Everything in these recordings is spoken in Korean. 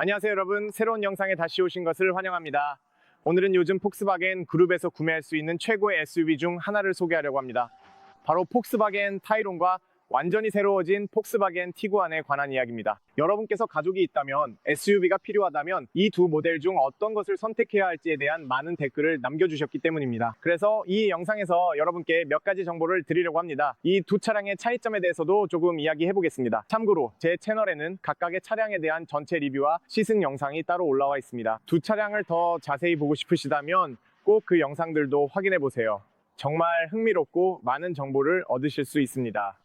안녕하세요 여러분, 새로운 영상에 다시 오신 것을 환영합니다. 오늘은 요즘 폭스바겐 그룹에서 구매할 수 있는 최고의 SUV 중 하나를 소개하려고 합니다. 바로 폭스바겐 타이론과 완전히 새로워진 폭스바겐 티구안에 관한 이야기입니다. 여러분께서 가족이 있다면, SUV가 필요하다면 이 두 모델 중 어떤 것을 선택해야 할지에 대한 많은 댓글을 남겨주셨기 때문입니다. 그래서 이 영상에서 여러분께 몇 가지 정보를 드리려고 합니다. 이 두 차량의 차이점에 대해서도 조금 이야기해 보겠습니다. 참고로 제 채널에는 각각의 차량에 대한 전체 리뷰와 시승 영상이 따로 올라와 있습니다. 두 차량을 더 자세히 보고 싶으시다면 꼭 그 영상들도 확인해 보세요. 정말 흥미롭고 많은 정보를 얻으실 수 있습니다.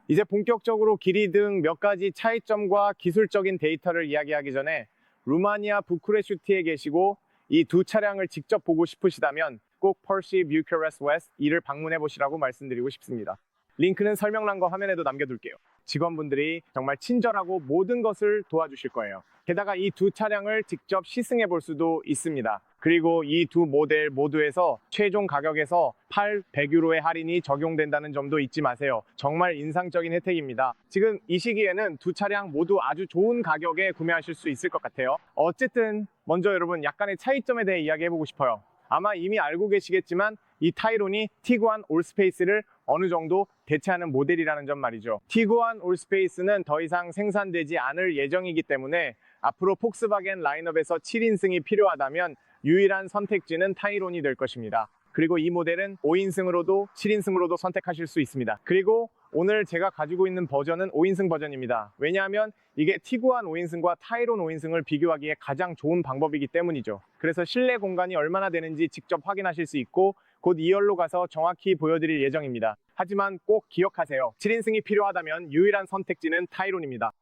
이제 본격적으로 길이 등 몇 가지 차이점과 기술적인 데이터를 이야기하기 전에 루마니아 부쿠레슈티에 계시고 이 두 차량을 직접 보고 싶으시다면 꼭 Porsche Bucharest West 이를 방문해 보시라고 말씀드리고 싶습니다. 링크는 설명란과 화면에도 남겨둘게요. 직원분들이 정말 친절하고 모든 것을 도와주실 거예요. 게다가 이 두 차량을 직접 시승해 볼 수도 있습니다. 그리고 이 두 모델 모두에서 최종 가격에서 800유로의 할인이 적용된다는 점도 잊지 마세요. 정말 인상적인 혜택입니다. 지금 이 시기에는 두 차량 모두 아주 좋은 가격에 구매하실 수 있을 것 같아요. 어쨌든 먼저 여러분 약간의 차이점에 대해 이야기해보고 싶어요. 아마 이미 알고 계시겠지만 이 타이론이 티구안 올스페이스를 어느 정도 대체하는 모델이라는 점 말이죠. 티구안 올스페이스는 더 이상 생산되지 않을 예정이기 때문에 앞으로 폭스바겐 라인업에서 7인승이 필요하다면 유일한 선택지는 타이론이 될 것입니다. 그리고 이 모델은 5인승으로도 7인승으로도 선택하실 수 있습니다. 그리고 오늘 제가 가지고 있는 버전은 5인승 버전입니다. 왜냐하면 이게 티구안 5인승과 타이론 5인승을 비교하기에 가장 좋은 방법이기 때문이죠. 그래서 실내 공간이 얼마나 되는지 직접 확인하실 수 있고 곧 2열로 가서 정확히 보여드릴 예정입니다. 하지만 꼭 기억하세요. 7인승이 필요하다면 유일한 선택지는 타이론입니다.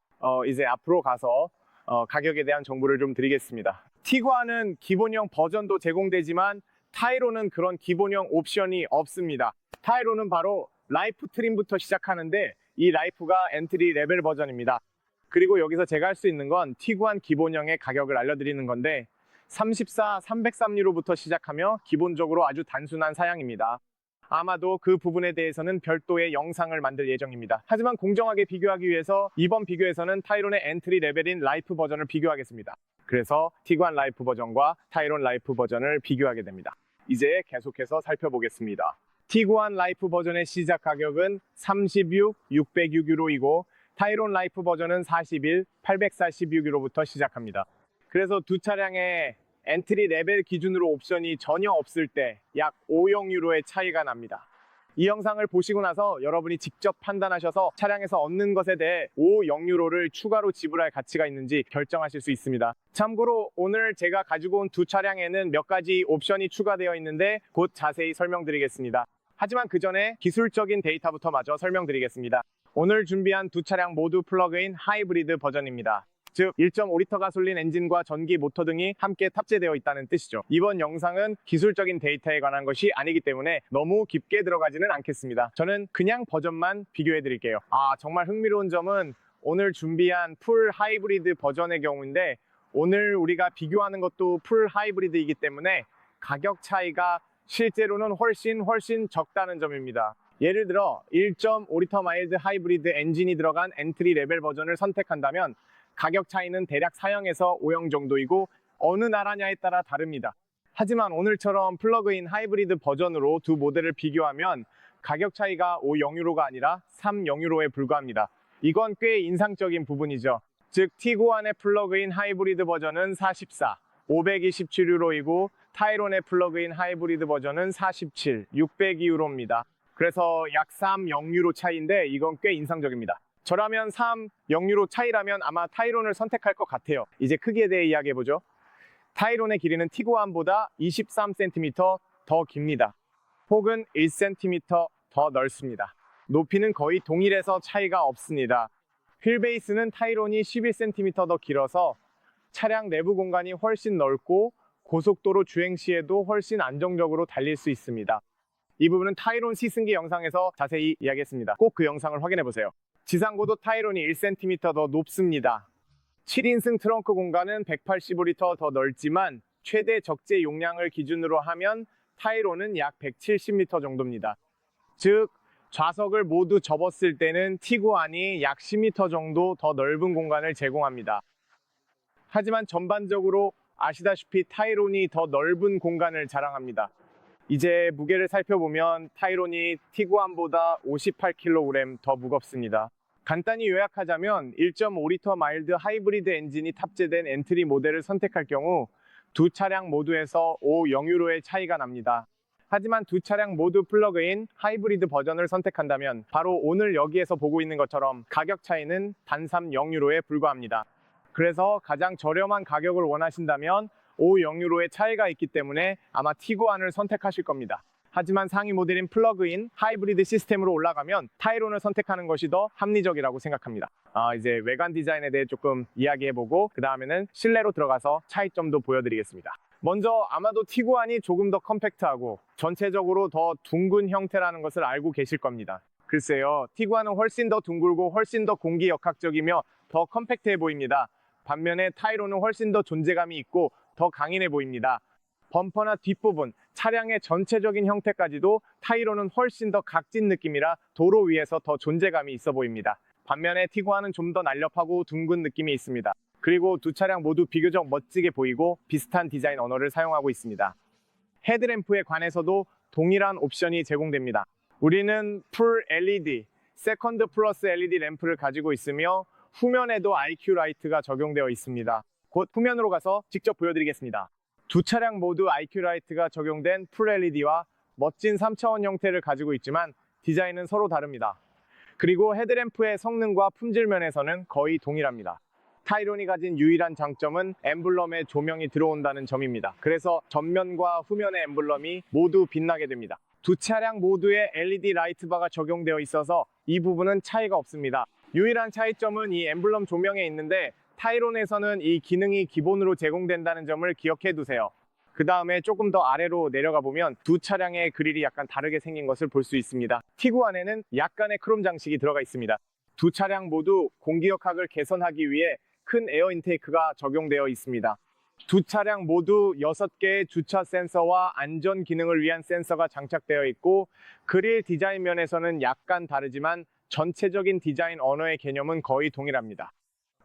이제 앞으로 가서 가격에 대한 정보를 좀 드리겠습니다. 티구안은 기본형 버전도 제공되지만 타이론은 그런 기본형 옵션이 없습니다. 타이론은 바로 라이프 트림부터 시작하는데 이 라이프가 엔트리 레벨 버전입니다. 그리고 여기서 제가 할 수 있는 건 티구안 기본형의 가격을 알려드리는 건데 34, 303유로부터 시작하며 기본적으로 아주 단순한 사양입니다. 아마도 그 부분에 대해서는 별도의 영상을 만들 예정입니다. 하지만 공정하게 비교하기 위해서 이번 비교에서는 타이론의 엔트리 레벨인 라이프 버전을 비교하겠습니다. 그래서 티구안 라이프 버전과 타이론 라이프 버전을 비교하게 됩니다. 이제 계속해서 살펴보겠습니다. 티구안 라이프 버전의 시작 가격은 36, 606유로이고 타이론 라이프 버전은 41, 846유로부터 시작합니다. 그래서 두 차량의 엔트리 레벨 기준으로 옵션이 전혀 없을 때 약 50유로의 차이가 납니다. 이 영상을 보시고 나서 여러분이 직접 판단하셔서 차량에서 얻는 것에 대해 50유로를 추가로 지불할 가치가 있는지 결정하실 수 있습니다. 참고로 오늘 제가 가지고 온 두 차량에는 몇 가지 옵션이 추가되어 있는데 곧 자세히 설명드리겠습니다. 하지만 그 전에 기술적인 데이터부터 마저 설명드리겠습니다. 오늘 준비한 두 차량 모두 플러그인 하이브리드 버전입니다. 즉 1.5리터 가솔린 엔진과 전기 모터 등이 함께 탑재되어 있다는 뜻이죠. 이번 영상은 기술적인 데이터에 관한 것이 아니기 때문에 너무 깊게 들어가지는 않겠습니다. 저는 그냥 버전만 비교해 드릴게요. 정말 흥미로운 점은 오늘 준비한 풀 하이브리드 버전의 경우인데 오늘 우리가 비교하는 것도 풀 하이브리드이기 때문에 가격 차이가 실제로는 훨씬 적다는 점입니다. 예를 들어 1.5리터 마일드 하이브리드 엔진이 들어간 엔트리 레벨 버전을 선택한다면 가격 차이는 대략 4형에서 5형 정도이고 어느 나라냐에 따라 다릅니다. 하지만 오늘처럼 플러그인 하이브리드 버전으로 두 모델을 비교하면 가격 차이가 5영유로가 아니라 3영유로에 불과합니다. 이건 꽤 인상적인 부분이죠. 즉 티구안의 플러그인 하이브리드 버전은 44, 527유로이고 타이론의 플러그인 하이브리드 버전은 47, 602유로입니다. 그래서 약 3영유로 차이인데 이건 꽤 인상적입니다. 저라면 3영유로 차이라면 아마 타이론을 선택할 것 같아요. 이제 크기에 대해 이야기해보죠. 타이론의 길이는 티구안보다 23cm 더 깁니다. 폭은 1cm 더 넓습니다. 높이는 거의 동일해서 차이가 없습니다. 휠베이스는 타이론이 11cm 더 길어서 차량 내부 공간이 훨씬 넓고 고속도로 주행 시에도 훨씬 안정적으로 달릴 수 있습니다. 이 부분은 타이론 시승기 영상에서 자세히 이야기했습니다. 꼭 그 영상을 확인해보세요. 지상고도 타이론이 1cm 더 높습니다. 7인승 트렁크 공간은 185리터 더 넓지만 최대 적재 용량을 기준으로 하면 타이론은 약 170리터 정도입니다. 즉 좌석을 모두 접었을 때는 티구안이 약 10m 정도 더 넓은 공간을 제공합니다. 하지만 전반적으로 아시다시피 타이론이 더 넓은 공간을 자랑합니다. 이제 무게를 살펴보면 타이론이 티구안보다 58kg 더 무겁습니다. 간단히 요약하자면 1.5리터 마일드 하이브리드 엔진이 탑재된 엔트리 모델을 선택할 경우 두 차량 모두에서 5.0유로의 차이가 납니다. 하지만 두 차량 모두 플러그인 하이브리드 버전을 선택한다면 바로 오늘 여기에서 보고 있는 것처럼 가격 차이는 단 3.0유로에 불과합니다. 그래서 가장 저렴한 가격을 원하신다면 5.0유로의 차이가 있기 때문에 아마 티구안을 선택하실 겁니다. 하지만 상위 모델인 플러그인 하이브리드 시스템으로 올라가면 타이론을 선택하는 것이 더 합리적이라고 생각합니다. 이제 외관 디자인에 대해 조금 이야기해보고 그 다음에는 실내로 들어가서 차이점도 보여드리겠습니다. 먼저 아마도 티구안이 조금 더 컴팩트하고 전체적으로 더 둥근 형태라는 것을 알고 계실 겁니다. 글쎄요, 티구안은 훨씬 더 둥글고 훨씬 더 공기역학적이며 더 컴팩트해 보입니다. 반면에 타이론은 훨씬 더 존재감이 있고 더 강인해 보입니다. 범퍼나 뒷부분, 차량의 전체적인 형태까지도 타이론은 훨씬 더 각진 느낌이라 도로 위에서 더 존재감이 있어 보입니다. 반면에 티구안은 좀 더 날렵하고 둥근 느낌이 있습니다. 그리고 두 차량 모두 비교적 멋지게 보이고 비슷한 디자인 언어를 사용하고 있습니다. 헤드램프에 관해서도 동일한 옵션이 제공됩니다. 우리는 풀 LED, 세컨드 플러스 LED 램프를 가지고 있으며 후면에도 IQ 라이트가 적용되어 있습니다. 곧 후면으로 가서 직접 보여드리겠습니다. 두 차량 모두 IQ 라이트가 적용된 풀 LED와 멋진 3차원 형태를 가지고 있지만 디자인은 서로 다릅니다. 그리고 헤드램프의 성능과 품질 면에서는 거의 동일합니다. 타이론이 가진 유일한 장점은 엠블럼에 조명이 들어온다는 점입니다. 그래서 전면과 후면의 엠블럼이 모두 빛나게 됩니다. 두 차량 모두에 LED 라이트바가 적용되어 있어서 이 부분은 차이가 없습니다. 유일한 차이점은 이 엠블럼 조명에 있는데 타이론에서는 이 기능이 기본으로 제공된다는 점을 기억해 두세요. 그 다음에 조금 더 아래로 내려가 보면 두 차량의 그릴이 약간 다르게 생긴 것을 볼 수 있습니다. 티구안에는 약간의 크롬 장식이 들어가 있습니다. 두 차량 모두 공기역학을 개선하기 위해 큰 에어 인테이크가 적용되어 있습니다. 두 차량 모두 6개의 주차 센서와 안전 기능을 위한 센서가 장착되어 있고 그릴 디자인 면에서는 약간 다르지만 전체적인 디자인 언어의 개념은 거의 동일합니다.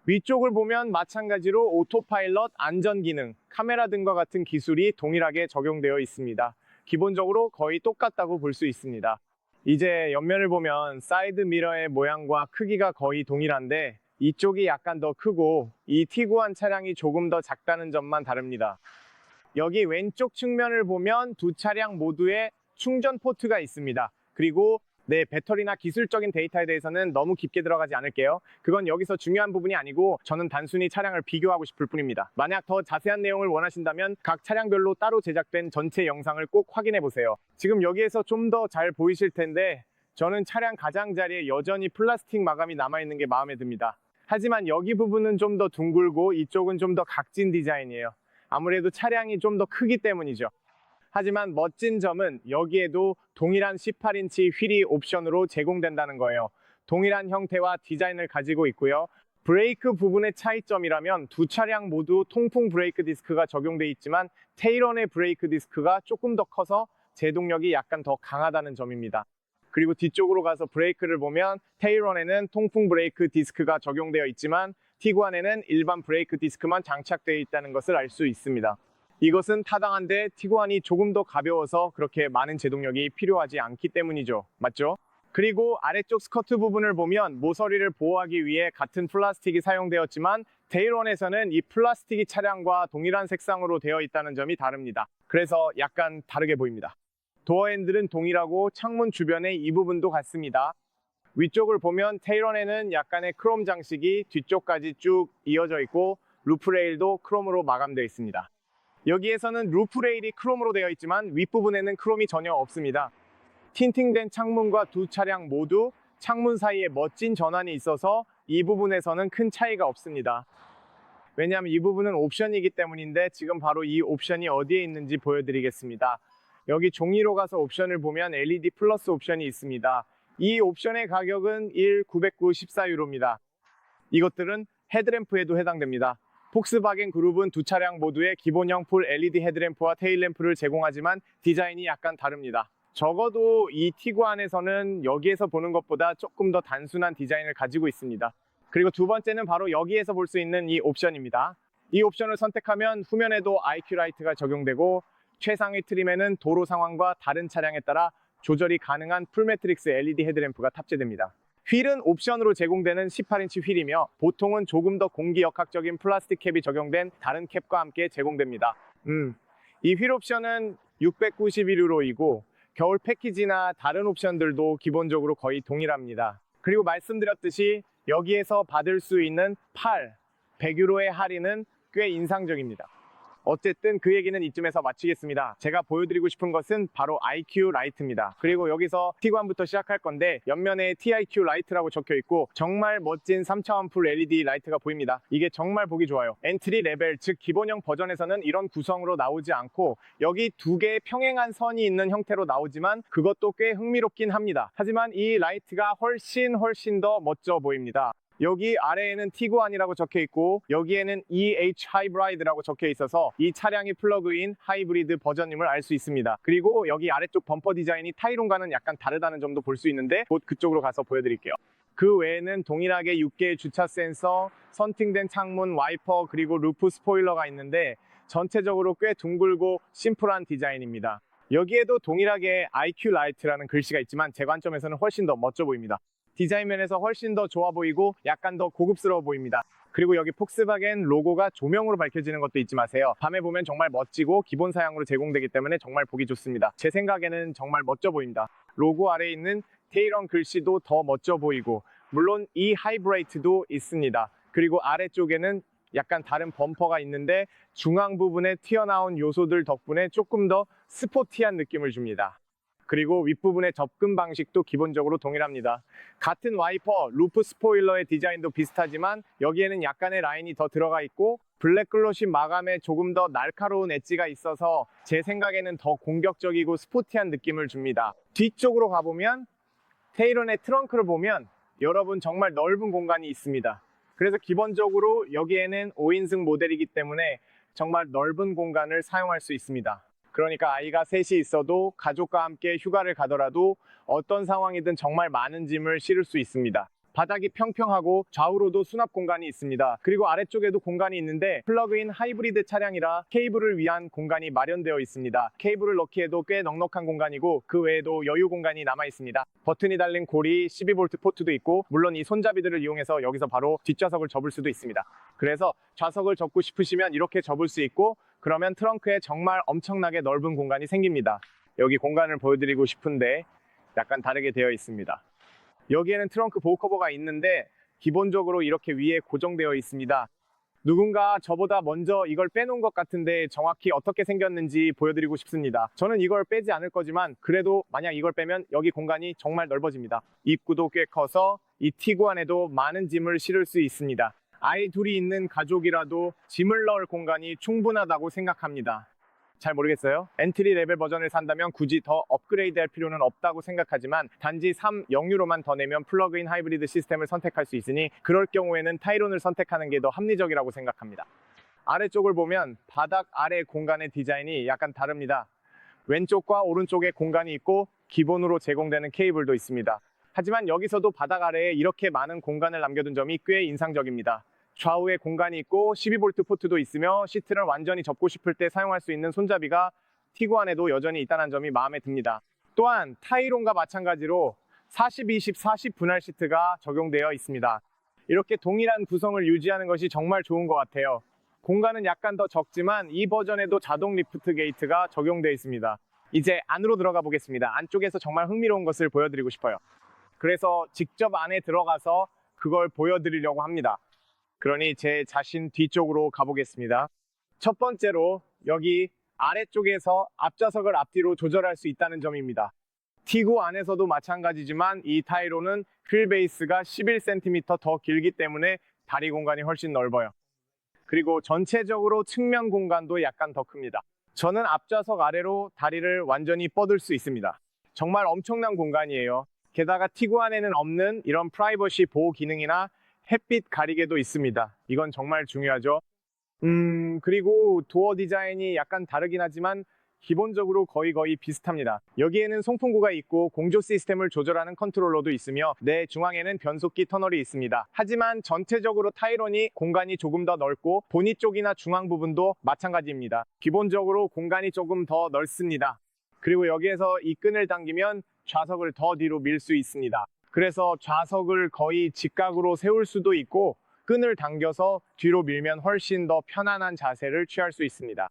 위쪽을 보면 마찬가지로 오토파일럿, 안전기능, 카메라 등과 같은 기술이 동일하게 적용되어 있습니다. 기본적으로 거의 똑같다고 볼 수 있습니다. 이제 옆면을 보면 사이드 미러의 모양과 크기가 거의 동일한데 이쪽이 약간 더 크고 이 티구안 차량이 조금 더 작다는 점만 다릅니다. 여기 왼쪽 측면을 보면 두 차량 모두에 충전 포트가 있습니다. 그리고 배터리나 기술적인 데이터에 대해서는 너무 깊게 들어가지 않을게요. 그건 여기서 중요한 부분이 아니고 저는 단순히 차량을 비교하고 싶을 뿐입니다. 만약 더 자세한 내용을 원하신다면 각 차량별로 따로 제작된 전체 영상을 꼭 확인해 보세요. 지금 여기에서 좀 더 잘 보이실 텐데 저는 차량 가장자리에 여전히 플라스틱 마감이 남아있는 게 마음에 듭니다. 하지만 여기 부분은 좀 더 둥글고 이쪽은 좀 더 각진 디자인이에요. 아무래도 차량이 좀 더 크기 때문이죠. 하지만 멋진 점은 여기에도 동일한 18인치 휠이 옵션으로 제공된다는 거예요. 동일한 형태와 디자인을 가지고 있고요. 브레이크 부분의 차이점이라면 두 차량 모두 통풍 브레이크 디스크가 적용돼 있지만 테이런의 브레이크 디스크가 조금 더 커서 제동력이 약간 더 강하다는 점입니다. 그리고 뒤쪽으로 가서 브레이크를 보면 테이런에는 통풍 브레이크 디스크가 적용되어 있지만 티구안에는 일반 브레이크 디스크만 장착되어 있다는 것을 알 수 있습니다. 이것은 타당한데 티구안이 조금 더 가벼워서 그렇게 많은 제동력이 필요하지 않기 때문이죠. 맞죠? 그리고 아래쪽 스커트 부분을 보면 모서리를 보호하기 위해 같은 플라스틱이 사용되었지만 테이런에서는 이 플라스틱이 차량과 동일한 색상으로 되어 있다는 점이 다릅니다. 그래서 약간 다르게 보입니다. 도어 핸들은 동일하고 창문 주변의 이 부분도 같습니다. 위쪽을 보면 테이런에는 약간의 크롬 장식이 뒤쪽까지 쭉 이어져 있고 루프레일도 크롬으로 마감되어 있습니다. 여기에서는 루프레일이 크롬으로 되어 있지만 윗부분에는 크롬이 전혀 없습니다. 틴팅된 창문과 두 차량 모두 창문 사이에 멋진 전환이 있어서 이 부분에서는 큰 차이가 없습니다. 왜냐하면 이 부분은 옵션이기 때문인데 지금 바로 이 옵션이 어디에 있는지 보여드리겠습니다. 여기 종이로 가서 옵션을 보면 LED 플러스 옵션이 있습니다. 이 옵션의 가격은 1,994유로입니다. 이것들은 헤드램프에도 해당됩니다. 폭스바겐 그룹은 두 차량 모두에 기본형 풀 LED 헤드램프와 테일램프를 제공하지만 디자인이 약간 다릅니다. 적어도 이 티구안에서는 여기에서 보는 것보다 조금 더 단순한 디자인을 가지고 있습니다. 그리고 두 번째는 바로 여기에서 볼 수 있는 이 옵션입니다. 이 옵션을 선택하면 후면에도 IQ 라이트가 적용되고 최상위 트림에는 도로 상황과 다른 차량에 따라 조절이 가능한 풀매트릭스 LED 헤드램프가 탑재됩니다. 휠은 옵션으로 제공되는 18인치 휠이며 보통은 조금 더 공기역학적인 플라스틱 캡이 적용된 다른 캡과 함께 제공됩니다. 이 휠 옵션은 691유로이고 겨울 패키지나 다른 옵션들도 기본적으로 거의 동일합니다. 그리고 말씀드렸듯이 여기에서 받을 수 있는 100유로의 할인은 꽤 인상적입니다. 어쨌든 그 얘기는 이쯤에서 마치겠습니다. 제가 보여드리고 싶은 것은 바로 IQ 라이트입니다. 그리고 여기서 T1부터 시작할 건데 옆면에 TIQ 라이트라고 적혀 있고 정말 멋진 3차원 풀 LED 라이트가 보입니다. 이게 정말 보기 좋아요. 엔트리 레벨, 즉 기본형 버전에서는 이런 구성으로 나오지 않고 여기 두 개의 평행한 선이 있는 형태로 나오지만 그것도 꽤 흥미롭긴 합니다. 하지만 이 라이트가 훨씬 더 멋져 보입니다. 여기 아래에는 티구안이라고 적혀 있고 여기에는 EH 하이브리드라고 적혀 있어서 이 차량이 플러그인 하이브리드 버전임을 알 수 있습니다. 그리고 여기 아래쪽 범퍼 디자인이 타이론과는 약간 다르다는 점도 볼 수 있는데 곧 그쪽으로 가서 보여드릴게요. 그 외에는 동일하게 6개의 주차 센서, 선팅된 창문, 와이퍼, 그리고 루프 스포일러가 있는데 전체적으로 꽤 둥글고 심플한 디자인입니다. 여기에도 동일하게 IQ 라이트라는 글씨가 있지만 제 관점에서는 훨씬 더 멋져 보입니다. 디자인 면에서 훨씬 더 좋아 보이고 약간 더 고급스러워 보입니다. 그리고 여기 폭스바겐 로고가 조명으로 밝혀지는 것도 잊지 마세요. 밤에 보면 정말 멋지고 기본 사양으로 제공되기 때문에 정말 보기 좋습니다. 제 생각에는 정말 멋져 보입니다. 로고 아래에 있는 테일런 글씨도 더 멋져 보이고 물론 이 하이브레이트도 있습니다. 그리고 아래쪽에는 약간 다른 범퍼가 있는데 중앙 부분에 튀어나온 요소들 덕분에 조금 더 스포티한 느낌을 줍니다. 그리고 윗부분의 접근 방식도 기본적으로 동일합니다. 같은 와이퍼, 루프 스포일러의 디자인도 비슷하지만 여기에는 약간의 라인이 더 들어가 있고 블랙 글로시 마감에 조금 더 날카로운 엣지가 있어서 제 생각에는 더 공격적이고 스포티한 느낌을 줍니다. 뒤쪽으로 가보면 테이론의 트렁크를 보면 여러분 정말 넓은 공간이 있습니다. 그래서 기본적으로 여기에는 5인승 모델이기 때문에 정말 넓은 공간을 사용할 수 있습니다. 그러니까 아이가 셋이 있어도 가족과 함께 휴가를 가더라도 어떤 상황이든 정말 많은 짐을 실을 수 있습니다. 바닥이 평평하고 좌우로도 수납 공간이 있습니다. 그리고 아래쪽에도 공간이 있는데 플러그인 하이브리드 차량이라 케이블을 위한 공간이 마련되어 있습니다. 케이블을 넣기에도 꽤 넉넉한 공간이고 그 외에도 여유 공간이 남아 있습니다. 버튼이 달린 고리, 12V 포트도 있고 물론 이 손잡이들을 이용해서 여기서 바로 뒷좌석을 접을 수도 있습니다. 그래서 좌석을 접고 싶으시면 이렇게 접을 수 있고 그러면 트렁크에 정말 엄청나게 넓은 공간이 생깁니다. 여기 공간을 보여드리고 싶은데 약간 다르게 되어 있습니다. 여기에는 트렁크 보호 커버가 있는데 기본적으로 이렇게 위에 고정되어 있습니다. 누군가 저보다 먼저 이걸 빼놓은 것 같은데 정확히 어떻게 생겼는지 보여드리고 싶습니다. 저는 이걸 빼지 않을 거지만 그래도 만약 이걸 빼면 여기 공간이 정말 넓어집니다. 입구도 꽤 커서 이 티구 안에도 많은 짐을 실을 수 있습니다. 아이 둘이 있는 가족이라도 짐을 넣을 공간이 충분하다고 생각합니다. 잘 모르겠어요. 엔트리 레벨 버전을 산다면 굳이 더 업그레이드 할 필요는 없다고 생각하지만 단지 3.0유로만 더 내면 플러그인 하이브리드 시스템을 선택할 수 있으니 그럴 경우에는 타이론을 선택하는 게 더 합리적이라고 생각합니다. 아래쪽을 보면 바닥 아래 공간의 디자인이 약간 다릅니다. 왼쪽과 오른쪽에 공간이 있고 기본으로 제공되는 케이블도 있습니다. 하지만 여기서도 바닥 아래에 이렇게 많은 공간을 남겨둔 점이 꽤 인상적입니다. 좌우에 공간이 있고 12V 포트도 있으며 시트를 완전히 접고 싶을 때 사용할 수 있는 손잡이가 티구 안에도 여전히 있다는 점이 마음에 듭니다. 또한 타이론과 마찬가지로 40-20, 40 분할 시트가 적용되어 있습니다. 이렇게 동일한 구성을 유지하는 것이 정말 좋은 것 같아요. 공간은 약간 더 적지만 이 버전에도 자동 리프트 게이트가 적용되어 있습니다. 이제 안으로 들어가 보겠습니다. 안쪽에서 정말 흥미로운 것을 보여드리고 싶어요. 그래서 직접 안에 들어가서 그걸 보여드리려고 합니다. 그러니 제 자신 뒤쪽으로 가보겠습니다. 첫 번째로 여기 아래쪽에서 앞좌석을 앞뒤로 조절할 수 있다는 점입니다. 티구 안에서도 마찬가지지만 이 타이로는 휠 베이스가 11cm 더 길기 때문에 다리 공간이 훨씬 넓어요. 그리고 전체적으로 측면 공간도 약간 더 큽니다. 저는 앞좌석 아래로 다리를 완전히 뻗을 수 있습니다. 정말 엄청난 공간이에요. 게다가 티구 안에는 없는 이런 프라이버시 보호 기능이나 햇빛 가리개도 있습니다. 이건 정말 중요하죠. 그리고 도어 디자인이 약간 다르긴 하지만 기본적으로 거의 비슷합니다. 여기에는 송풍구가 있고 공조 시스템을 조절하는 컨트롤러도 있으며 내 중앙에는 변속기 터널이 있습니다. 하지만 전체적으로 타이론이 공간이 조금 더 넓고 보니 쪽이나 중앙 부분도 마찬가지입니다. 기본적으로 공간이 조금 더 넓습니다. 그리고 여기에서 이 끈을 당기면 좌석을 더 뒤로 밀 수 있습니다. 그래서 좌석을 거의 직각으로 세울 수도 있고 끈을 당겨서 뒤로 밀면 훨씬 더 편안한 자세를 취할 수 있습니다.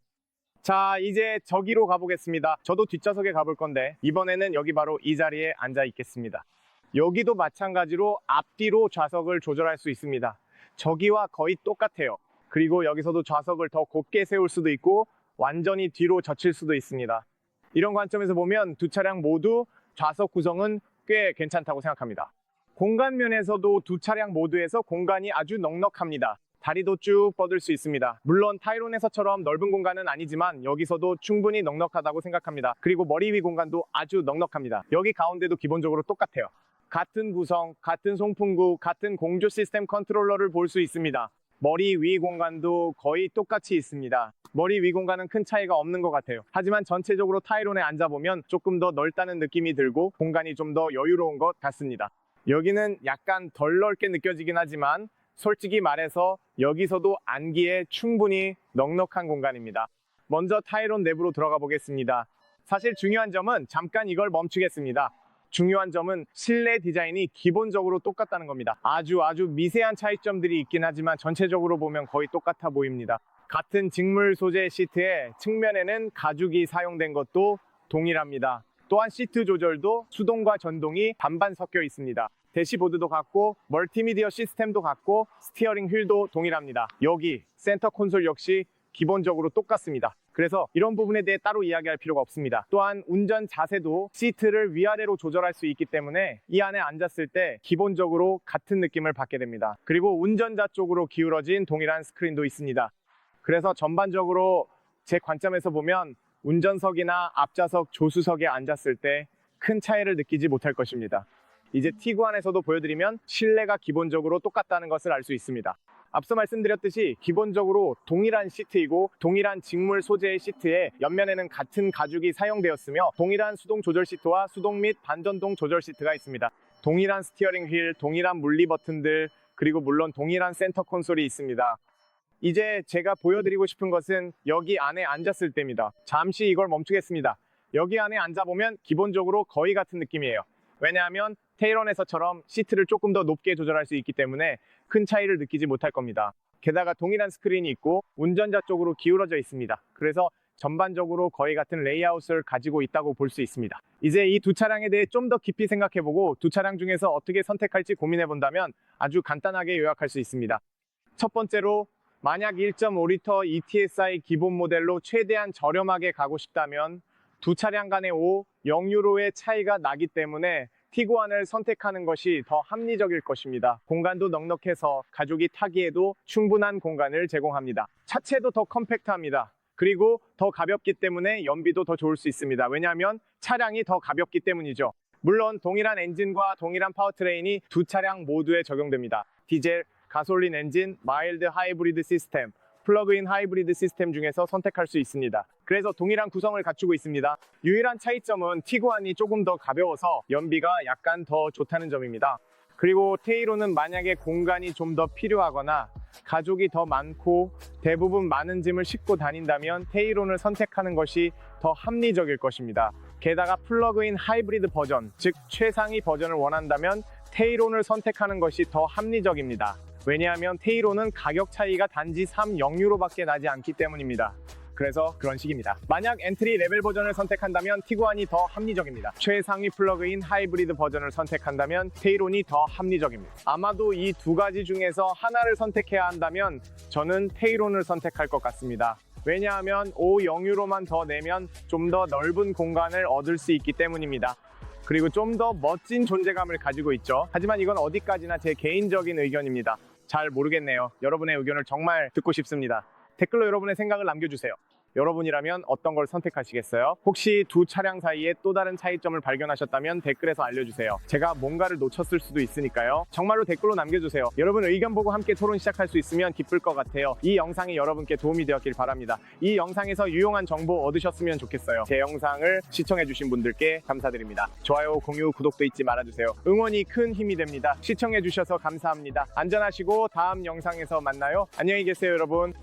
자, 이제 저기로 가보겠습니다. 저도 뒷좌석에 가볼 건데 이번에는 여기 바로 이 자리에 앉아 있겠습니다. 여기도 마찬가지로 앞뒤로 좌석을 조절할 수 있습니다. 저기와 거의 똑같아요. 그리고 여기서도 좌석을 더 곧게 세울 수도 있고 완전히 뒤로 젖힐 수도 있습니다. 이런 관점에서 보면 두 차량 모두 좌석 구성은 꽤 괜찮다고 생각합니다. 공간 면에서도 두 차량 모두에서 공간이 아주 넉넉합니다. 다리도 쭉 뻗을 수 있습니다. 물론 타이론에서처럼 넓은 공간은 아니지만 여기서도 충분히 넉넉하다고 생각합니다. 그리고 머리 위 공간도 아주 넉넉합니다. 여기 가운데도 기본적으로 똑같아요. 같은 구성, 같은 송풍구, 같은 공조 시스템 컨트롤러를 볼 수 있습니다. 머리 위 공간도 거의 똑같이 있습니다. 머리 위 공간은 큰 차이가 없는 것 같아요. 하지만 전체적으로 타이론에 앉아보면 조금 더 넓다는 느낌이 들고 공간이 좀 더 여유로운 것 같습니다. 여기는 약간 덜 넓게 느껴지긴 하지만 솔직히 말해서 여기서도 앉기에 충분히 넉넉한 공간입니다. 먼저 타이론 내부로 들어가 보겠습니다. 사실 중요한 점은 잠깐 이걸 멈추겠습니다. 중요한 점은 실내 디자인이 기본적으로 똑같다는 겁니다. 아주 미세한 차이점들이 있긴 하지만 전체적으로 보면 거의 똑같아 보입니다. 같은 직물 소재 시트에 측면에는 가죽이 사용된 것도 동일합니다. 또한 시트 조절도 수동과 전동이 반반 섞여 있습니다. 대시보드도 같고 멀티미디어 시스템도 같고 스티어링 휠도 동일합니다. 여기 센터 콘솔 역시 기본적으로 똑같습니다. 그래서 이런 부분에 대해 따로 이야기할 필요가 없습니다. 또한 운전 자세도 시트를 위아래로 조절할 수 있기 때문에 이 안에 앉았을 때 기본적으로 같은 느낌을 받게 됩니다. 그리고 운전자 쪽으로 기울어진 동일한 스크린도 있습니다. 그래서 전반적으로 제 관점에서 보면 운전석이나 앞좌석 조수석에 앉았을 때 큰 차이를 느끼지 못할 것입니다. 이제 티구안에서도 보여드리면 실내가 기본적으로 똑같다는 것을 알 수 있습니다. 앞서 말씀드렸듯이 기본적으로 동일한 시트이고 동일한 직물 소재의 시트에 옆면에는 같은 가죽이 사용되었으며 동일한 수동 조절 시트와 수동 및 반전동 조절 시트가 있습니다. 동일한 스티어링 휠, 동일한 물리 버튼들, 그리고 물론 동일한 센터 콘솔이 있습니다. 이제 제가 보여드리고 싶은 것은 여기 안에 앉았을 때입니다. 잠시 이걸 멈추겠습니다. 여기 안에 앉아보면 기본적으로 거의 같은 느낌이에요. 왜냐하면 테이론에서처럼 시트를 조금 더 높게 조절할 수 있기 때문에 큰 차이를 느끼지 못할 겁니다. 게다가 동일한 스크린이 있고 운전자 쪽으로 기울어져 있습니다. 그래서 전반적으로 거의 같은 레이아웃을 가지고 있다고 볼 수 있습니다. 이제 이 두 차량에 대해 좀 더 깊이 생각해보고 두 차량 중에서 어떻게 선택할지 고민해본다면 아주 간단하게 요약할 수 있습니다. 첫 번째로 만약 1.5L ETSI 기본 모델로 최대한 저렴하게 가고 싶다면 두 차량 간의 0유로의 차이가 나기 때문에 티구안을 선택하는 것이 더 합리적일 것입니다. 공간도 넉넉해서 가족이 타기에도 충분한 공간을 제공합니다. 차체도 더 컴팩트합니다. 그리고 더 가볍기 때문에 연비도 더 좋을 수 있습니다. 왜냐하면 차량이 더 가볍기 때문이죠. 물론 동일한 엔진과 동일한 파워트레인이 두 차량 모두에 적용됩니다. 디젤, 가솔린 엔진, 마일드 하이브리드 시스템, 플러그인 하이브리드 시스템 중에서 선택할 수 있습니다. 그래서 동일한 구성을 갖추고 있습니다. 유일한 차이점은 티구안이 조금 더 가벼워서 연비가 약간 더 좋다는 점입니다. 그리고 테이론은 만약에 공간이 좀 더 필요하거나 가족이 더 많고 대부분 많은 짐을 싣고 다닌다면 테이론을 선택하는 것이 더 합리적일 것입니다. 게다가 플러그인 하이브리드 버전, 즉 최상위 버전을 원한다면 테이론을 선택하는 것이 더 합리적입니다. 왜냐하면 테이론은 가격 차이가 단지 3.0유로밖에 나지 않기 때문입니다. 그래서 그런 식입니다. 만약 엔트리 레벨 버전을 선택한다면 티구안이 더 합리적입니다. 최상위 플러그인 하이브리드 버전을 선택한다면 테이론이 더 합리적입니다. 아마도 이 두 가지 중에서 하나를 선택해야 한다면 저는 테이론을 선택할 것 같습니다. 왜냐하면 5.0유로만 더 내면 좀 더 넓은 공간을 얻을 수 있기 때문입니다. 그리고 좀 더 멋진 존재감을 가지고 있죠. 하지만 이건 어디까지나 제 개인적인 의견입니다. 잘 모르겠네요. 여러분의 의견을 정말 듣고 싶습니다. 댓글로 여러분의 생각을 남겨주세요. 여러분이라면 어떤 걸 선택하시겠어요? 혹시 두 차량 사이에 또 다른 차이점을 발견하셨다면 댓글에서 알려주세요. 제가 뭔가를 놓쳤을 수도 있으니까요. 정말로 댓글로 남겨주세요. 여러분 의견 보고 함께 토론 시작할 수 있으면 기쁠 것 같아요. 이 영상이 여러분께 도움이 되었길 바랍니다. 이 영상에서 유용한 정보 얻으셨으면 좋겠어요. 제 영상을 시청해주신 분들께 감사드립니다. 좋아요, 공유, 구독도 잊지 말아주세요. 응원이 큰 힘이 됩니다. 시청해주셔서 감사합니다. 안전하시고 다음 영상에서 만나요. 안녕히 계세요, 여러분.